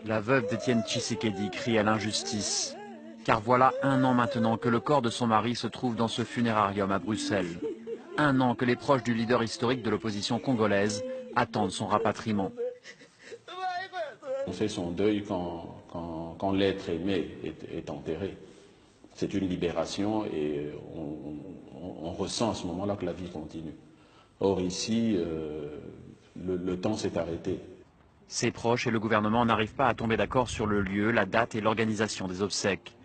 La veuve d'Étienne Tshisekedi crie à l'injustice. Car voilà 1 an maintenant que le corps de son mari se trouve dans ce funérarium à Bruxelles. 1 an que les proches du leader historique de l'opposition congolaise attendent son rapatriement. On fait son deuil quand l'être aimé est enterré. C'est une libération et on ressent à ce moment-là que la vie continue. Or ici, le temps s'est arrêté. Ses proches et le gouvernement n'arrivent pas à tomber d'accord sur le lieu, la date et l'organisation des obsèques.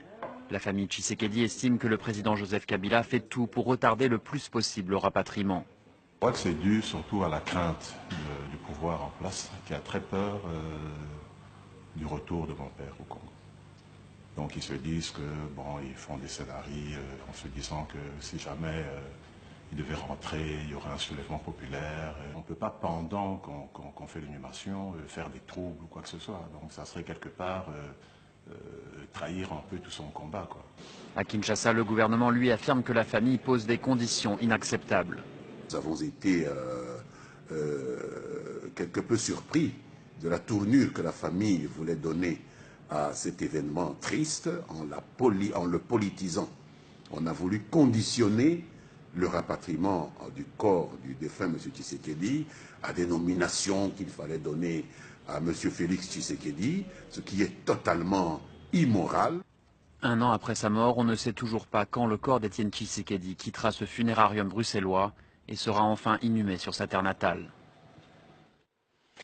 La famille Tshisekedi estime que le président Joseph Kabila fait tout pour retarder le plus possible le rapatriement. Je crois que c'est dû surtout à la crainte du pouvoir en place, qui a très peur du retour de mon père au Congo. Donc ils se disent que, bon, ils font des scénarios en se disant que si jamais il devait rentrer, il y aurait un soulèvement populaire. On ne peut pas, pendant qu'on fait l'inhumation, faire des troubles ou quoi que ce soit. Donc ça serait quelque part trahir un peu tout son combat, quoi. À Kinshasa, le gouvernement lui affirme que la famille pose des conditions inacceptables. Nous avons été quelque peu surpris de la tournure que la famille voulait donner à cet événement triste en le politisant. On a voulu conditionner le rapatriement du corps du défunt M. Tshisekedi à des nominations qu'il fallait donner à M. Félix Tshisekedi, ce qui est totalement immoral. 1 an après sa mort, on ne sait toujours pas quand le corps d'Étienne Tshisekedi quittera ce funérarium bruxellois et sera enfin inhumé sur sa terre natale.